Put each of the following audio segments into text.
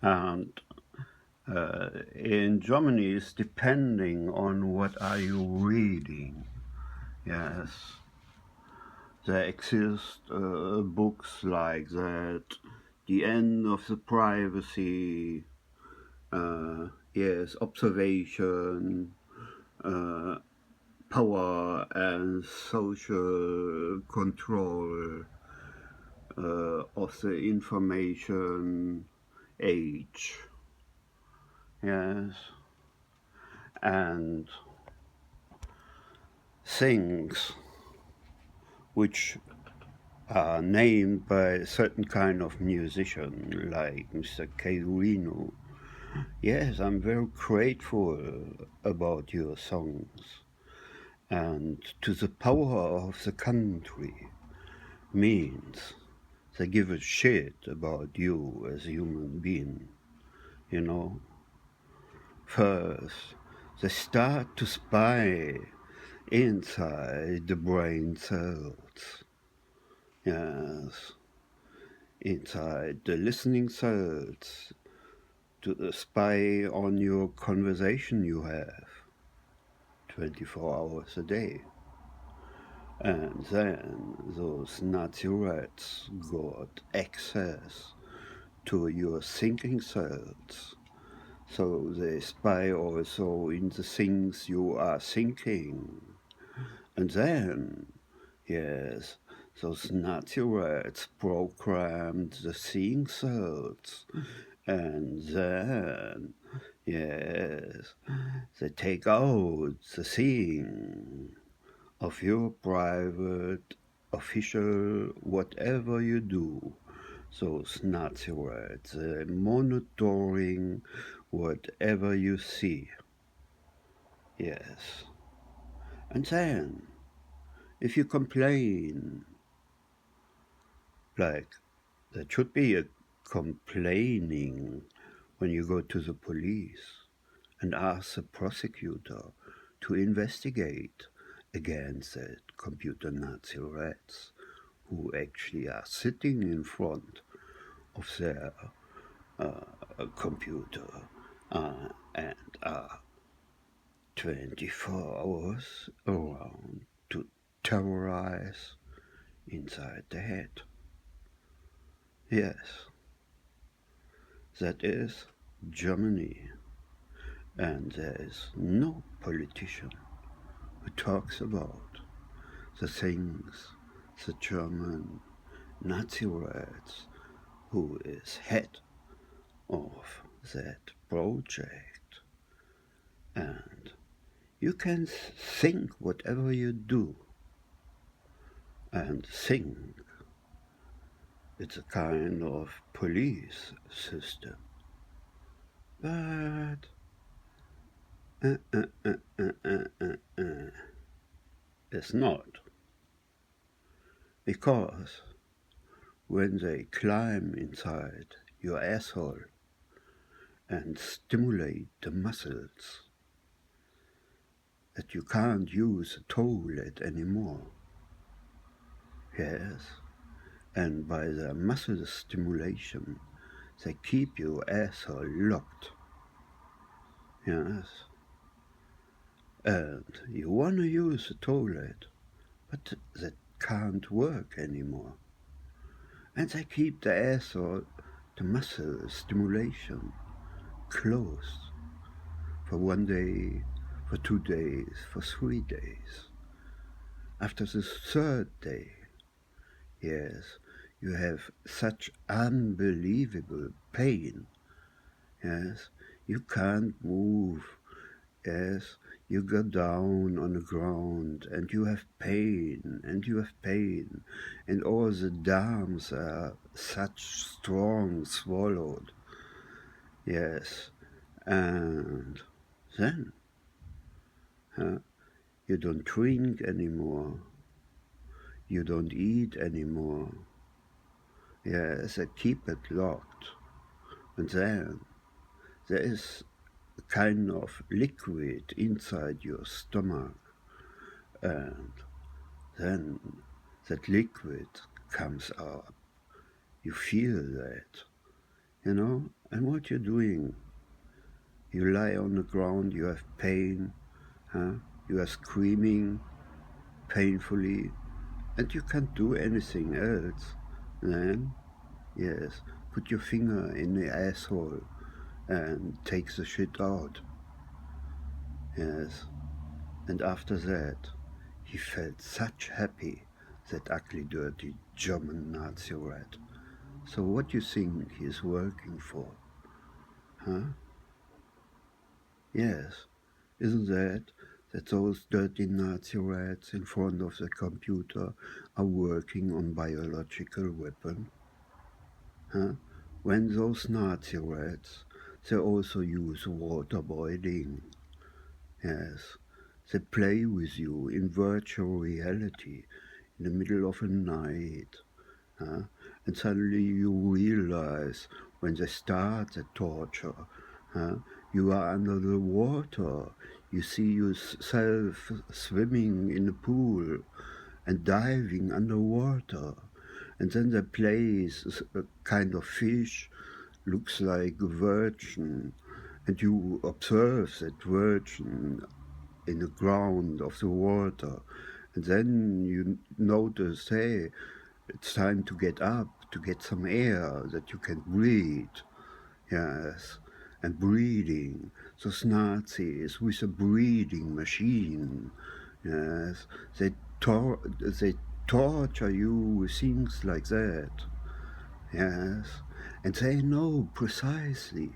And in Germany, it's depending on what are you reading. Yes, there exist books like that, The End of the Privacy, yes, Observation, uh, Power and Social Control of the Information Age. Yes, and things which are named by a certain kind of musician like Mr. Grünen. Yes, I'm very grateful about your songs. And to the power of the country means they give a shit about you as a human being, you know. First, they start to spy inside the brain cells. Yes, inside the listening cells to spy on your conversation you have 24 hours a day. And then those Nazi rats got access to your thinking cells. So they spy also in the things you are thinking. And then, yes, those Nazi rats programmed the seeing cells. And then, yes, they take out the seeing of your private, official, whatever you do. Those Nazi rats, monitoring whatever you see. Yes. And then, if you complain, like, there should be a complaining when you go to the police and ask the prosecutor to investigate against that computer Nazi rats who actually are sitting in front of their computer and are 24 hours around to terrorize inside the head. Yes, that is Germany, and there is no politician who talks about the things the German Nazi rats who is head of that project. And you can think whatever you do and think it's a kind of police system. But it's not. Because when they climb inside your asshole and stimulate the muscles that you can't use the toilet anymore, yes, and by the muscle stimulation they keep your asshole locked, yes, and you want to use the toilet, but that can't work anymore, and they keep the asshole, the muscle stimulation, closed for 1 day, for 2 days, for 3 days. After the third day, yes, you have such unbelievable pain, yes, you can't move, yes, you go down on the ground and you have pain, and all the darms are such strong swallowed, yes, and then you don't drink anymore, you don't eat anymore, yes, they keep it locked, and then there is a kind of liquid inside your stomach, and then that liquid comes up. You feel that. you know? And what you're doing, you lie on the ground, you have pain, huh? You are screaming painfully, and you can't do anything else. Then, yes, put your finger in the asshole and take the shit out. Yes, and after that, he felt such happy, that ugly, dirty German Nazi rat. So what do you think he's working for? Huh? Yes, isn't that those dirty Nazi rats in front of the computer are working on biological weapon? Huh? When those Nazi rats, they also use waterboarding. Yes, they play with you in virtual reality in the middle of the night. Huh? And suddenly you realize when they start the torture, huh? You are under the water. You see yourself swimming in the pool and diving underwater. And then they place a kind of fish, looks like a virgin, and you observe that virgin in the ground of the water. And then you notice, hey, it's time to get up, to get some air that you can breathe. Yes, and breathing. Those Nazis with a breathing machine. Yes, they torture you with things like that. Yes, and they know precisely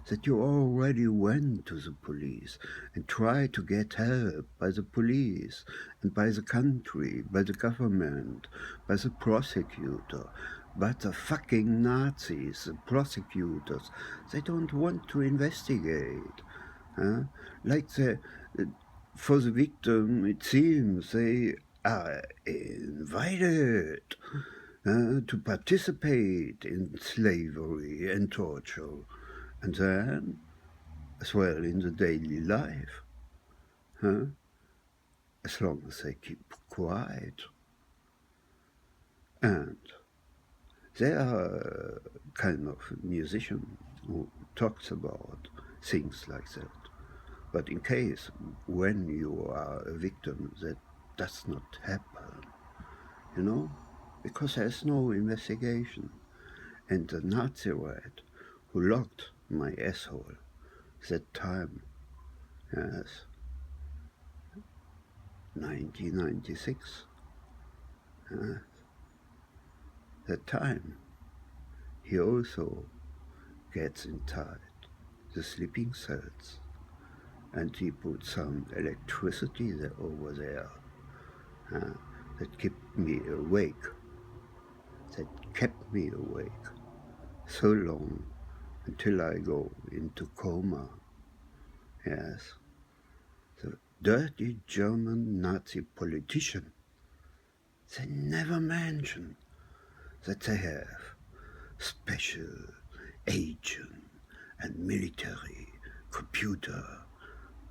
that you already went to the police and tried to get help by the police and by the country, by the government, by the prosecutor. But the fucking Nazis, the prosecutors, they don't want to investigate. Huh? Like for the victim, it seems they are invited to participate in slavery and torture, and then, as well in the daily life, huh? As long as they keep quiet. And they are a kind of musician who talks about things like that. But in case when you are a victim, that does not happen, you know, because there's no investigation. And the Nazi rat who locked my asshole that time, yes, 1996, that time, he also gets inside the sleeping cells and he puts some electricity there over there that kept me awake, so long until I go into coma. Yes, the dirty German Nazi politician, they never mention that they have special agent and military computer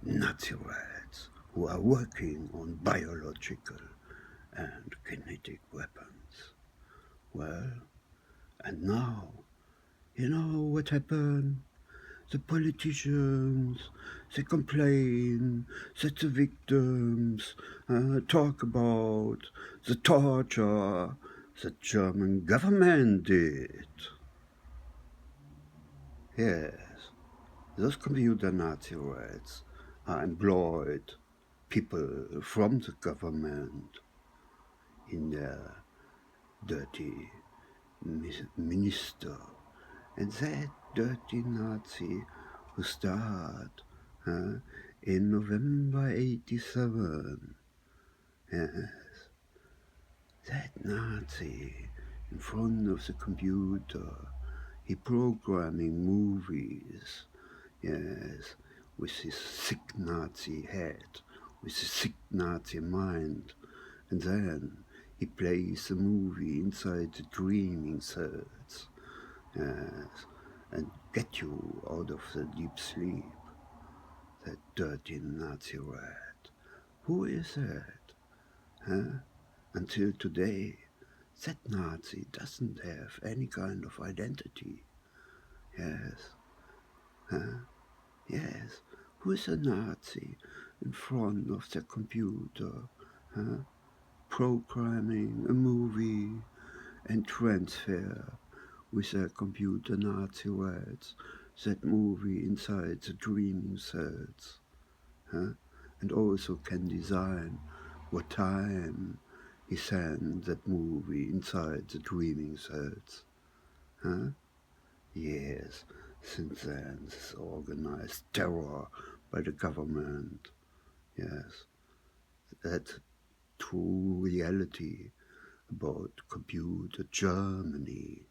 Nazi rats who are working on biological and kinetic weapons. Well, and now, you know what happened? The politicians, they complain that the victims talk about the torture the German government did. Yes, those computer Nazi rats are employed people from the government in their dirty minister. And that dirty Nazi who started in November 87. Yes, that Nazi in front of the computer, he programming movies, yes, with his sick Nazi head, with his sick Nazi mind, and then he plays the movie inside the dreaming cells, yes, and get you out of the deep sleep. That dirty Nazi rat. Who is that? Huh? Until today, that Nazi doesn't have any kind of identity. Yes, huh? Yes, who's a Nazi in front of the computer, huh? Programming a movie and transfer with a computer Nazi words that movie inside the dreaming cells, huh? And also can design what time he sent that movie inside the dreaming cells, huh? Yes, since then this organized terror by the government, yes, that true reality about computer Germany.